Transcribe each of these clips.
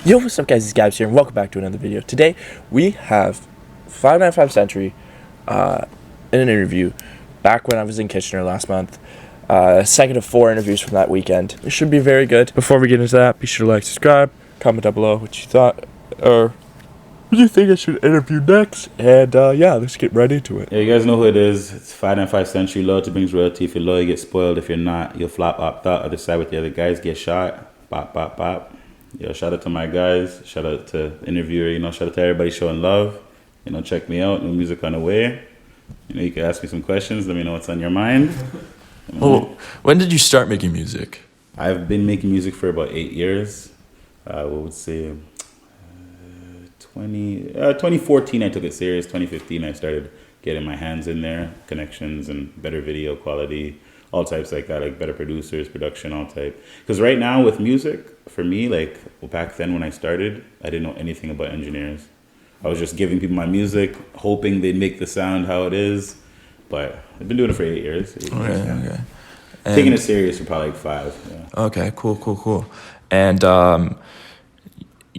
Yo, what's up guys, it's Gabzzz here and welcome back to another video. Today we have 595 Century in an interview back when I was in Kitchener last month. Second of 4 interviews from that weekend. It should be very good. Before we get into that, be sure to like, subscribe, comment down below what you thought or who you think I should interview next. And yeah, let's get right into it. Yeah, you guys know who it is. It's 595 Century. Loyalty brings royalty. If you're loyal, you get spoiled. If you're not, you'll flop, opt out. Other side with the other guys, get shot. Bop, bop, bop. Yo, shout out to my guys. Shout out to the interviewer. Shout out to everybody showing love. Check me out. New music on the way. You can ask me some questions. Let me know what's on your mind. Well, when did you start making music? I've been making music for about 8 years. I would say 2014 I took it serious. 2015 I started getting my hands in there, connections and better video quality, all types like that, like better producers, production, all type. Because right now with music, for me, back then when I started, I didn't know anything about engineers. I was just giving people my music, hoping they'd make the sound how it is. But I've been doing it for 8 years. Okay. Taking it serious for probably 5. Yeah. Okay, cool. And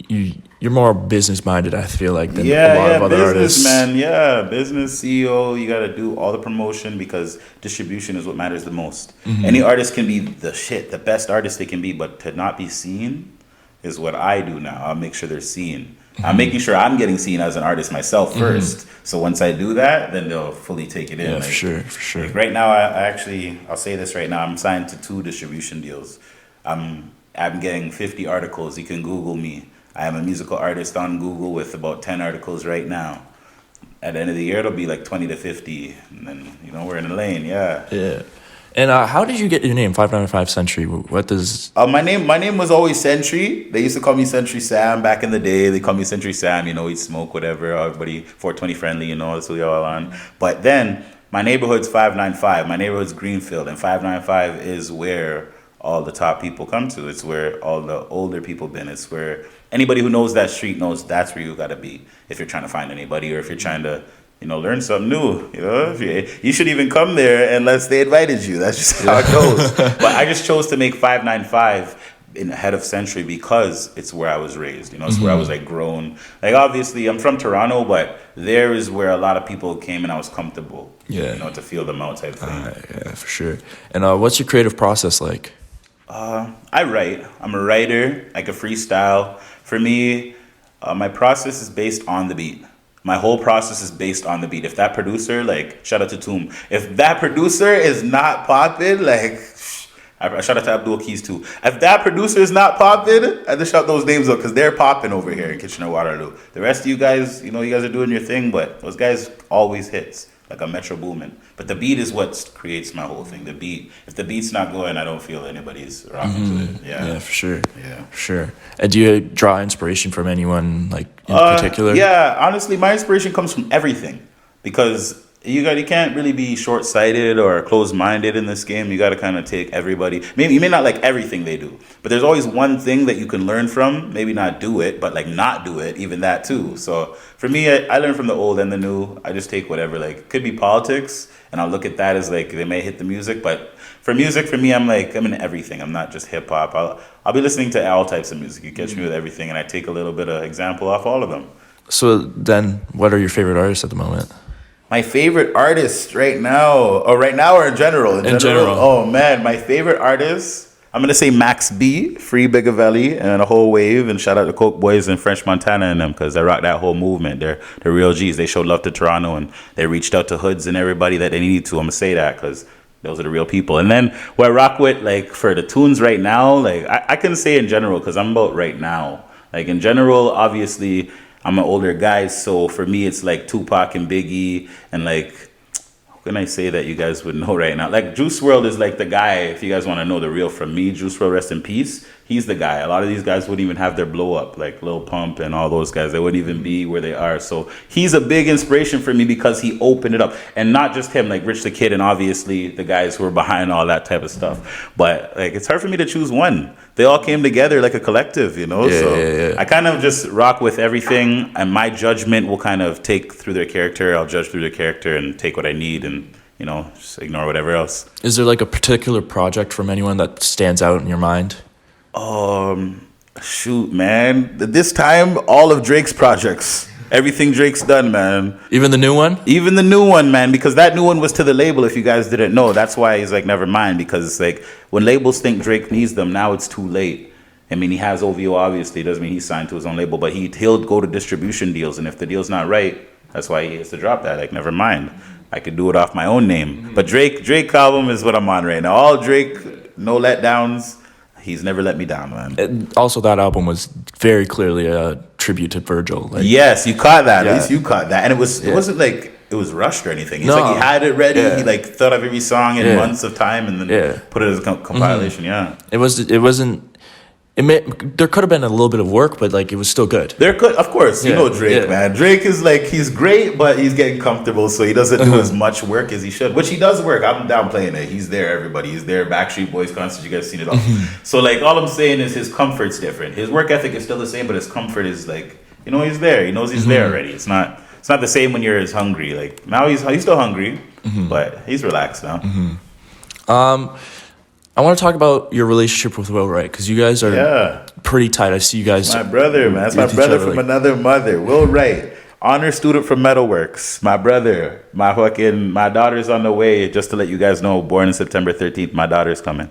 you're more business minded, I feel like, than a lot of other artists. Man. Yeah, business CEO. You got to do all the promotion because distribution is what matters the most. Mm-hmm. Any artist can be the best artist they can be, but to not be seen is what I do now. I'll make sure they're seen. Mm-hmm. I'm making sure I'm getting seen as an artist myself first. Mm-hmm. So once I do that, then they'll fully take it in. Yeah, for sure. Right now, I'll say this right now. I'm signed to 2 distribution deals. I'm getting 50 articles. You can Google me. I am a musical artist on Google with about 10 articles right now. At the end of the year, it'll be like 20 to 50. And then, we're in the lane, yeah. Yeah. And how did you get your name, 595 Century? What does... My name was always Century. They used to call me Century Sam back in the day. They call me Century Sam, we'd smoke, whatever. Everybody 420 friendly, that's what we all on. But then, my neighborhood's 595. My neighborhood's Greenfield. And 595 is where all the top people come to. It's where all the older people been. It's where anybody who knows that street knows that's where you got to be if you're trying to find anybody or if you're trying to, learn something new. You should even come there unless they invited you. That's just how it goes. But I just chose to make 595 ahead of Century because it's where I was raised. It's where I was grown. Obviously, I'm from Toronto, but there is where a lot of people came and I was comfortable. Yeah. To feel them out type thing. Yeah, for sure. And what's your creative process like? I write. I'm a writer. I can freestyle. For me, my process is based on the beat. My whole process is based on the beat. If that producer, shout out to Toom. If that producer is not popping, shout out to Abdul Keys too. If that producer is not popping, I just shout those names out because they're popping over here in Kitchener-Waterloo. The rest of you guys, you guys are doing your thing, but those guys always hits. Like a Metro Boomin. But the beat is what creates my whole thing. The beat. If the beat's not going, I don't feel anybody's rocking to it. Yeah, for sure. Yeah, for sure. And do you draw inspiration from anyone in particular? Yeah, honestly, my inspiration comes from everything because you can't really be short-sighted or closed-minded in this game. You got to kind of take everybody. Maybe you may not like everything they do, but there's always one thing that you can learn from. Maybe not do it, but not do it, even that too. So for me, I learn from the old and the new. I just take whatever. It could be politics, and I'll look at that as they may hit the music. But for music, for me, I'm in everything. I'm not just hip hop. I'll be listening to all types of music. You catch me with everything, and I take a little bit of example off all of them. So then, what are your favorite artists at the moment? My favorite artist right now or in general? In general. Oh, man. My favorite artist, I'm going to say Max B, Free Bigavelli, and a whole wave. And shout out to Coke Boys and French Montana and them because they rock that whole movement. They're real G's. They showed love to Toronto and they reached out to hoods and everybody that they needed to. I'm going to say that because those are the real people. And then what I rock with, for the tunes right now, I can say in general because I'm about right now. In general, obviously, I'm an older guy, so for me it's Tupac and Biggie and how can I say that you guys would know right now? Juice WRLD is the guy, if you guys want to know the real from me, Juice WRLD, rest in peace. He's the guy. A lot of these guys wouldn't even have their blow up, Lil Pump and all those guys. They wouldn't even be where they are. So he's a big inspiration for me because he opened it up. And not just him, Rich the Kid and obviously the guys who are behind all that type of stuff. But it's hard for me to choose one. They all came together like a collective, Yeah. I kind of just rock with everything and my judgment will kind of take through their character. I'll judge through their character and take what I need and just ignore whatever else. Is there a particular project from anyone that stands out in your mind? Shoot, man. This time, all of Drake's projects. Everything Drake's done, man. Even the new one? Even the new one, man, because that new one was to the label, if you guys didn't know. That's why he's like, never mind, because it's like, when labels think Drake needs them, now it's too late. I mean, he has OVO, obviously. It doesn't mean he's signed to his own label, but he'll go to distribution deals, and if the deal's not right, that's why he has to drop that. Like, never mind. I could do it off my own name. But Drake album is what I'm on right now. All Drake, no letdowns. He's never let me down, man. And also, that album was very clearly a tribute to Virgil. Like, yes, you caught that. Yeah. At least you caught that. And it wasn't like it was rushed or anything. He's No. like, he had it ready. Yeah. He like thought of every song in Yeah. months of time and then put it as a compilation. Yeah. It wasn't. There could have been a little bit of work, but like it was still good. There could, of course, you Yeah, know Drake, yeah. man. Drake is like, he's great, but he's getting comfortable, so he doesn't do as much work as he should. Which he does work. I'm downplaying it. He's there, everybody. He's there. Backstreet Boys concert, you guys seen it all. So like, all I'm saying is his comfort's different. His work ethic is still the same, but his comfort is like, you know, he's there. He knows he's there already. It's not the same when you're as hungry. Like now he's still hungry, but he's relaxed now. I want to talk about your relationship with Will Wright because you guys are pretty tight. I see you guys. My brother, man. That's my with each brother other, from like- another mother. Will Wright, honor student from Metalworks. My brother, my daughter's on the way. Just to let you guys know, born on September 13th, my daughter's coming.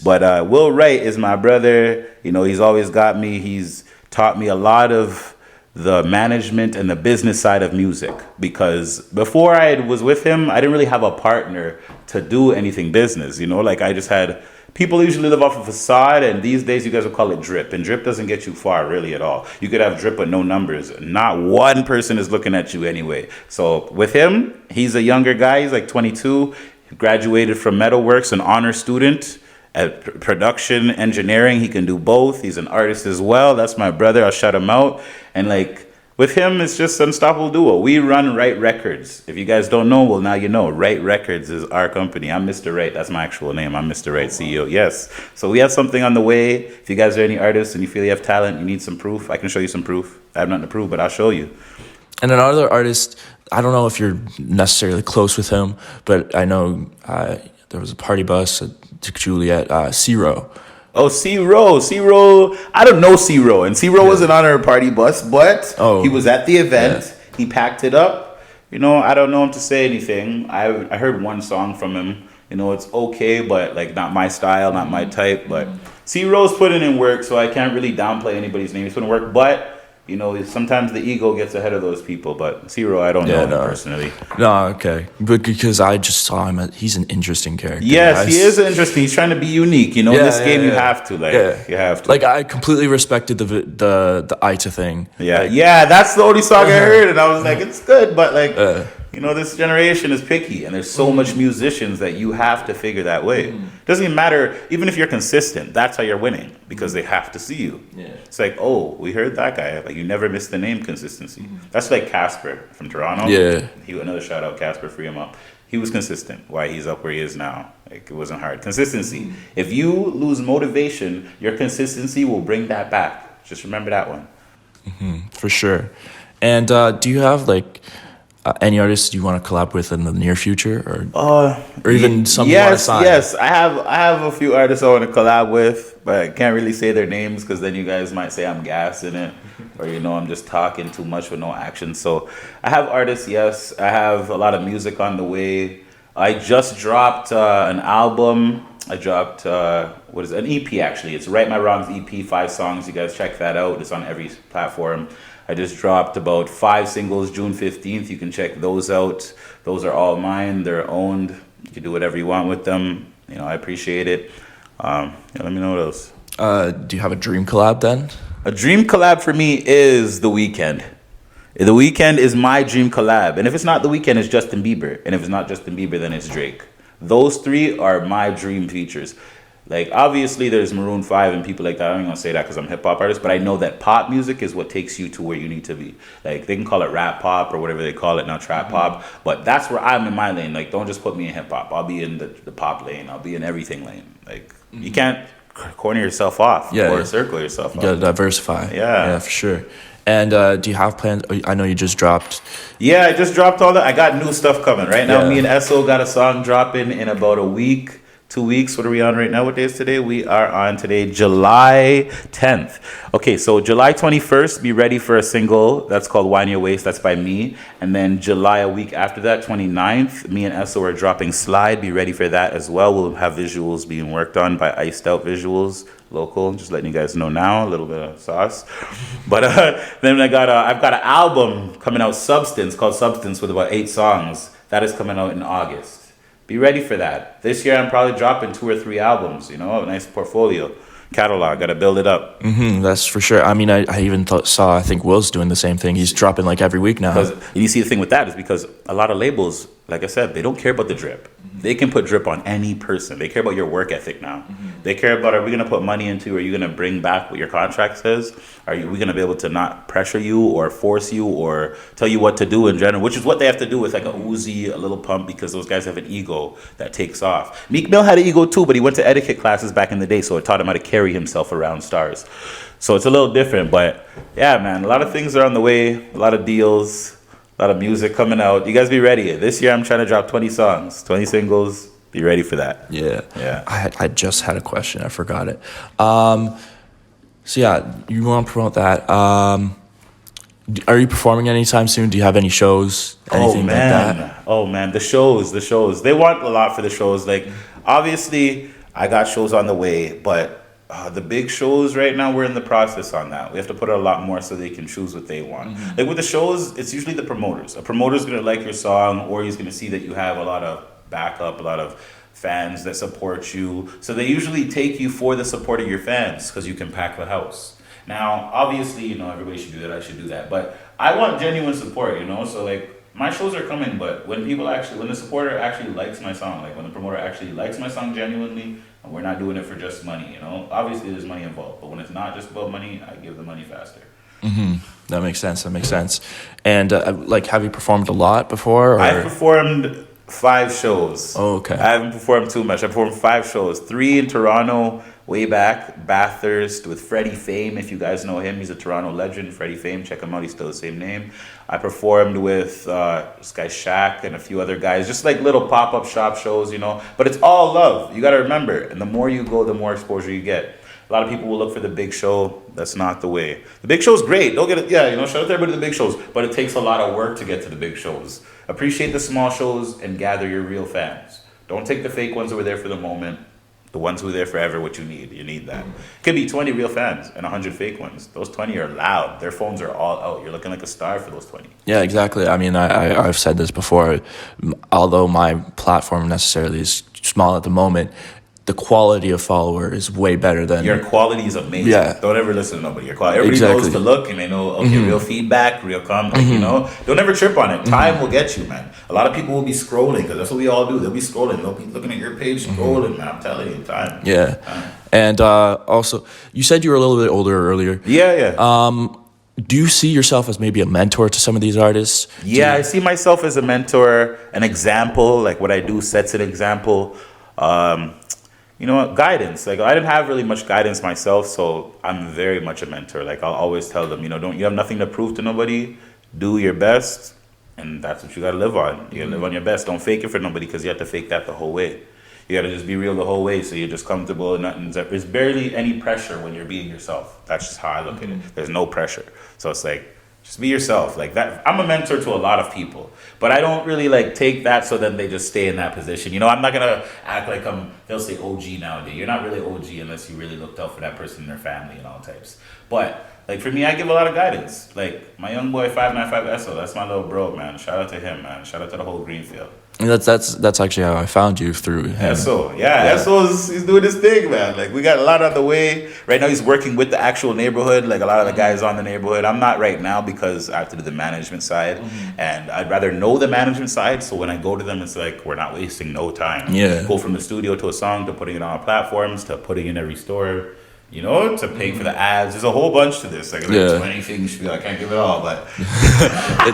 But Will Wright is my brother. You know, he's always got me. He's taught me a lot of the management and the business side of music, because before I was with him, I didn't really have a partner to do anything business, you know, like I just had people usually live off a facade, and these days you guys will call it drip, and drip doesn't get you far really at all. You could have drip but no numbers. Not one person is looking at you anyway. So with him, he's a younger guy. He's like 22. He graduated from Metalworks, an honor student at production engineering. He can do both. He's an artist as well. That's my brother. I'll shout him out. And like with him, it's just unstoppable duo. We run Wright Records. If you guys don't know, well, now you know. Wright Records is our company. I'm Mr. Wright. That's my actual name. I'm Mr. Wright, CEO. Yes. So we have something on the way. If you guys are any artists and you feel you have talent, you need some proof, I can show you some proof. I have nothing to prove, but I'll show you. And another artist, I don't know if you're necessarily close with him, but I know there was a party bus to Juliet, C-Ro. Oh, C-Ro. I don't know C-Ro. And C-Ro wasn't on our party bus, but he was at the event. Yeah. He packed it up. You know, I don't know him to say anything. I heard one song from him. You know, it's okay, but like not my style, not my type. But C-Ro's putting in work, so I can't really downplay anybody's name. He's putting work, but you know, sometimes the ego gets ahead of those people, but C-Ro, I don't know him personally. No, okay. But because I just saw him, he's an interesting character. Yes, he is interesting. He's trying to be unique. You know, in this game, you have to. You have to. Like, I completely respected the Aita thing. Yeah, that's the only song I heard, and I was like, it's good, but like, you know, this generation is picky, and there's so much musicians that you have to figure that way. Doesn't even matter, even if you're consistent, that's how you're winning, because they have to see you. Yeah. It's like, oh, we heard that guy. Like, you never miss the name consistency. That's like Casper from Toronto. Yeah. Another shout out, Casper, free him up. He was consistent. Why he's up where he is now. Like, it wasn't hard. Consistency. If you lose motivation, your consistency will bring that back. Just remember that one. For sure. And do you have like any artists you want to collab with in the near future, or even some you want to sign? Yes, I have a few artists I want to collab with, but I can't really say their names because then you guys might say I'm gassing it, or you know I'm just talking too much with no action. So I have artists, yes. I have a lot of music on the way. I just dropped an album. I dropped an EP actually. It's Right My Wrongs EP, 5 songs. You guys check that out. It's on every platform. I just dropped about 5 singles June 15th. You can check those out. Those are all mine. They're owned. You can do whatever you want with them. You know, I appreciate it. Let me know what else. Do you have a dream collab then? A dream collab for me is The Weeknd. The Weeknd is my dream collab. And if it's not The Weeknd, it's Justin Bieber. And if it's not Justin Bieber, then it's Drake. Those 3 are my dream features. Like, obviously, there's Maroon 5 and people like that. I'm not going to say that because I'm a hip-hop artist, but I know that pop music is what takes you to where you need to be. Like, they can call it rap pop or whatever they call it now, trap pop, but that's where I'm in my lane. Like, don't just put me in hip-hop. I'll be in the pop lane. I'll be in everything lane. Like, you can't corner yourself off or circle yourself off. You got to diversify. Yeah, for sure. And do you have plans? I know you just dropped. Yeah, I just dropped all that. I got new stuff coming. Right now, me and Esso got a song dropping in about a week 2 weeks. What are we on right now? What day is today? We are on today, July 10th. Okay, so July 21st, be ready for a single that's called Wine Your Waist. That's by me. And then July, a week after that, 29th, me and Esso are dropping Slide. Be ready for that as well. We'll have visuals being worked on by Iced Out Visuals, local. Just letting you guys know now, a little bit of sauce. But then I've got an album coming out, Substance, called Substance, with about 8 songs. That is coming out in August. Be ready for that. This year I'm probably dropping 2 or 3 albums, a nice portfolio, catalog. Got to build it up. That's for sure. I mean, I even saw, I think Will's doing the same thing. He's dropping like every week now. And you see the thing with that is because a lot of labels, like I said, they don't care about the drip. They can put drip on any person. They care about your work ethic now. They care about, are we going to put money into, are you going to bring back what your contract says? We going to be able to not pressure you or force you or tell you what to do in general, which is what they have to do with like a Uzi, a Little Pump, because those guys have an ego that takes off. Meek Mill had an ego too, but he went to etiquette classes back in the day, so it taught him how to carry himself around stars. So it's a little different, but yeah, man, a lot of things are on the way, a lot of deals, a lot of music coming out. You guys be ready. This year I'm trying to drop 20 songs, 20 singles. Be ready for that. Yeah. I just had a question. I forgot it. So yeah, you want to promote that. Are you performing anytime soon? Do you have any shows? Anything like that? Oh man, the shows. They want a lot for the shows. Like, obviously, I got shows on the way, but the big shows right now, we're in the process on that. We have to put out a lot more so they can choose what they want. Like with the shows, it's usually the promoters. A promoter's gonna like your song, or he's gonna see that you have a lot of backup, a lot of fans that support you. So they usually take you for the support of your fans because you can pack the house. Now, obviously, everybody should do that. I should do that. But I want genuine support, So like, my shows are coming, but when the supporter actually likes my song, like when the promoter actually likes my song genuinely, and we're not doing it for just money, Obviously, there's money involved, but when it's not just about money, I give the money faster. That makes sense. And have you performed a lot before? Or? I've performed 5 shows. Oh, okay. I haven't performed too much. I performed 5 shows. 3 in Toronto, way back. Bathurst with Freddie Fame. If you guys know him, he's a Toronto legend. Freddie Fame, check him out. He's still the same name. I performed with this guy Shaq and a few other guys. Just like little pop-up shop shows, But it's all love. You got to remember. And the more you go, the more exposure you get. A lot of people will look for the big show. That's not the way. The big show's great. Don't get it. Yeah, shout out to everybody to the big shows. But it takes a lot of work to get to the big shows. Appreciate the small shows and gather your real fans. Don't take the fake ones who are there for the moment. The ones who are there forever, what you need. You need that. Could be 20 real fans and 100 fake ones. Those 20 are loud. Their phones are all out. You're looking like a star for those 20. Yeah, exactly. I mean, I've said this before. Although my platform necessarily is small at the moment, the quality of follower is way better than... Your quality is amazing. Yeah. Don't ever listen to nobody. Your quality. Everybody knows to look and they know, okay, real feedback, real comment, Don't ever trip on it. Time will get you, man. A lot of people will be scrolling because that's what we all do. They'll be scrolling. They'll be looking at your page, scrolling, man. I'm telling you, time. Yeah. And also, you said you were a little bit older earlier. Yeah. Do you see yourself as maybe a mentor to some of these artists? Yeah, I see myself as a mentor, an example. Like what I do sets an example. Guidance. Like I didn't have really much guidance myself, so I'm very much a mentor. Like I'll always tell them, you have nothing to prove to nobody. Do your best, and that's what you gotta live on. You gotta live on your best. Don't fake it for nobody because you have to fake that the whole way. You gotta just be real the whole way, so you're just comfortable. There's barely any pressure when you're being yourself. That's just how I look at it. There's no pressure. So it's like, just be yourself. Like that. I'm a mentor to a lot of people, but I don't really take that so then they just stay in that position. I'm not gonna act like they'll say OG nowadays. You're not really OG unless you really looked out for that person in their family and all types. But for me, I give a lot of guidance. Like my young boy 595 Esso, that's my little bro, man. Shout out to him, man. Shout out to the whole Greenfield. And that's actually how I found you, through him. Esso, he's doing his thing, man. Like we got a lot on the way. Right now he's working with the actual neighborhood. Like a lot of the guys on the neighborhood. I'm not right now because I have to do the management side, and I'd rather know the management side. So when I go to them, it's like we're not wasting no time. Yeah. Go from the studio to a song to putting it on platforms to putting it in every store. To paying for the ads. There's a whole bunch to this. Like, there's 20 things. I can't give it all, but...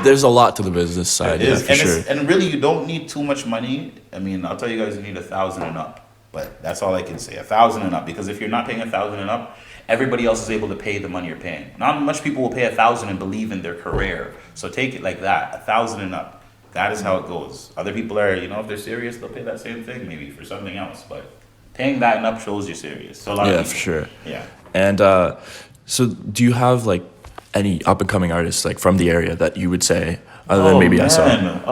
There's a lot to the business side, yeah, for sure. And really, you don't need too much money. I mean, I'll tell you guys, you need 1,000 and up. But that's all I can say, 1,000 and up. Because if you're not paying 1,000 and up, everybody else is able to pay the money you're paying. Not much people will pay 1,000 and believe in their career. So take it like that, 1,000 and up. That is how it goes. Other people are, if they're serious, they'll pay that same thing maybe for something else. But paying that and up shows you're serious. So a lot of Yeah, people, for sure. Yeah. And so, do you have like any up and coming artists like from the area that you would say, other than maybe I saw?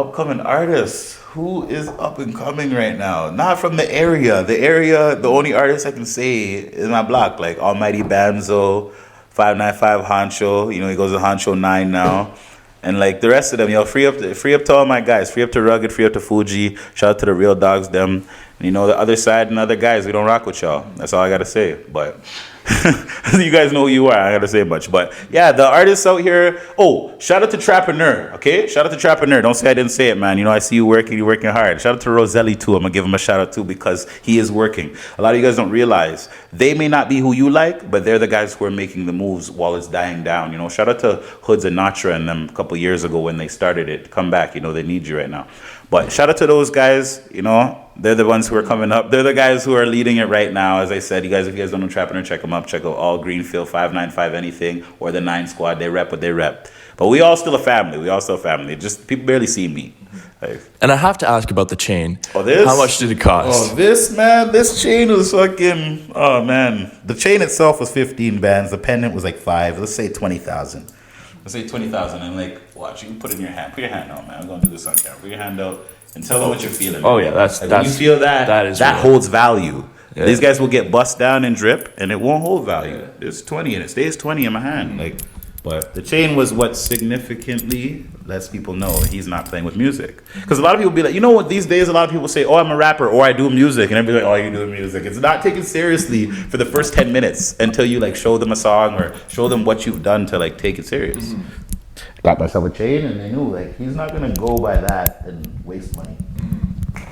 Upcoming artists. Who is up and coming right now? Not from the area. The only artist I can say is my block, like Almighty Banzo, 595 Honcho. You know, he goes to Honcho 9 now. And like the rest of them, free up to all my guys. Free up to Rugged, free up to Fuji. Shout out to the real dogs, them. And you know, the other side and other guys, we don't rock with y'all. That's all I gotta say. But you guys know who you are. I gotta say much. But yeah, the artists out here. Oh, shout out to Trapreneur. Okay, shout out to Trapreneur. Don't say I didn't say it, man. You know, I see you working. You're working hard. Shout out to Roselli too. I'm gonna give him a shout out too because he is working. A lot of you guys don't realize they may not be who you like, but they're the guys who are making the moves while it's dying down. You know, shout out to Hoods and Natra and them a couple years ago when they started it. Come back. You know, they need you right now. But shout out to those guys. You know, they're the ones who are coming up. They're the guys who are leading it right now. As I said, if you guys don't know Trapreneur, check them up. Check out All Greenfield, 595 Anything, or the 9 Squad. They rep what they rep. But we all still a family. Just people barely see me. Like, And I have to ask about the chain. Oh, this? How much did it cost? Oh, this chain was fucking. Oh man, the chain itself was 15 bands. The pendant was like 5. Let's say 20,000. Let's say 20,000. And like, watch. You can put it in your hand. Put your hand out, man. I'm gonna do this on camera. Put your hand out and tell them what you're feeling. Oh yeah, that's when you feel that real. holds value. Yeah. These guys will get bust down and drip, and it won't hold value. There's 20 and it stays 20 in my hand. Like, but the chain was what significantly lets people know he's not playing with music. Because a lot of people be like, you know what? These days, a lot of people say, "Oh, I'm a rapper," or "I do music," and everybody's like, "Oh, you do music." It's not taken seriously for the first 10 minutes until you like show them a song or show them what you've done to like take it serious. Got myself a chain, and I knew like he's not gonna go by that and waste money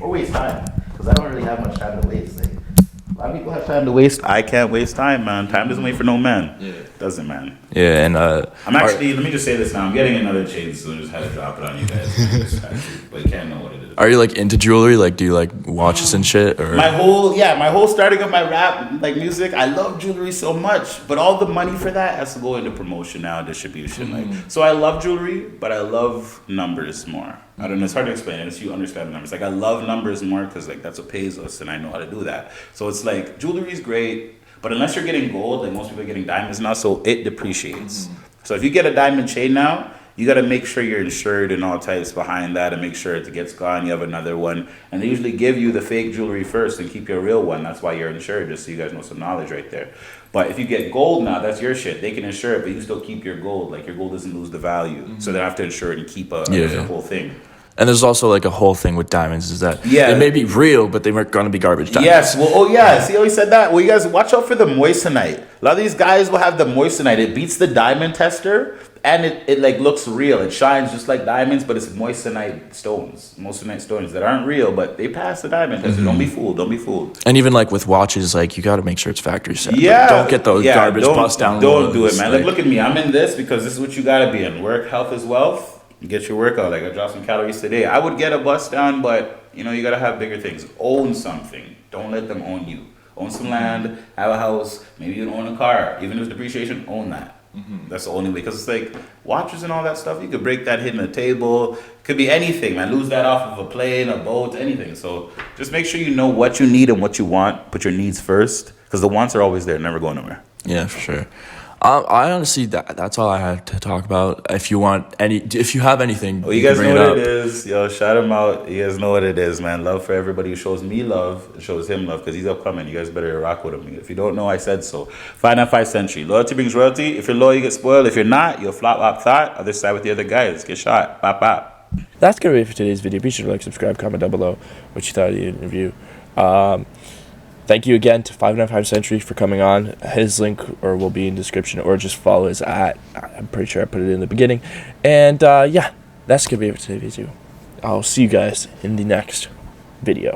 or waste time because I don't really have much time to waste. Like, a lot of people have time to waste. I can't waste time, man. Time doesn't wait for no man. Yeah. Doesn't, man. Yeah, and I'm actually. Let me just say this now. I'm getting another chain, so I just had to drop it on you guys. But you can't know what it is. Are you like into jewelry? Like, do you like watches and shit? Or my whole starting of my rap like music. I love jewelry so much, but all the money for that has to go into promotion now, distribution. Like, so I love jewelry, but I love numbers more. I don't know. It's hard to explain unless you understand the numbers. Like I love numbers more because like that's what pays us, and I know how to do that. So it's like jewelry is great, but unless you're getting gold, like most people are getting diamonds now, so it depreciates. So if you get a diamond chain now, you got to make sure you're insured and all types behind that, and make sure if it gets gone, you have another one. And they usually give you the fake jewelry first and keep your real one. That's why you're insured, just so you guys know some knowledge right there. But if you get gold now, that's your shit. They can insure it, but you still keep your gold. Like your gold doesn't lose the value, so they have to insure it and keep the whole thing. And there's also like a whole thing with diamonds is that they may be real, but they weren't gonna be garbage diamonds. Yes. Well, see how he said that? Well, you guys watch out for the moissanite. A lot of these guys will have the moissanite. It beats the diamond tester, and it like looks real. It shines just like diamonds, but it's moissanite stones that aren't real, but they pass the diamond tester. Don't be fooled. And even like with watches, like you got to make sure it's factory set. Yeah. Like, don't get those garbage bust down. Don't do it, man. Like, look at me. I'm in this because this is what you gotta be in. Work, health is wealth. You get your workout. Like I dropped some calories today. I would get a bust down, but you know you gotta have bigger things. Own something. Don't let them own you. Own some land. Have a house. Maybe you own a car. Even if it's depreciation, own that. That's the only way. Because it's like watches and all that stuff. You could break that hitting a table. Could be anything, man. Lose that off of a plane, a boat, anything. So just make sure you know what you need and what you want. Put your needs first, because the wants are always there, never go nowhere. Yeah, for sure. I honestly, that's all I had to talk about. If you have anything, you guys know what it is. Yo, shout him out. You guys know what it is, man. Love for everybody who shows me love and shows him love, because he's upcoming. You guys better rock with him. If you don't know, I said so. 595 Century. Loyalty brings royalty. If you're loyal, you get spoiled. If you're not, you'll flop, wop, thought. Other side with the other guys. Get shot. Bop, bop. That's going to be it for today's video. Be sure to like, subscribe, comment down below what you thought of the interview. Thank you again to 595 Century for coming on. His link will be in the description, or just follow his @ I'm pretty sure I put it in the beginning. And that's going to be it for today's video. I'll see you guys in the next video.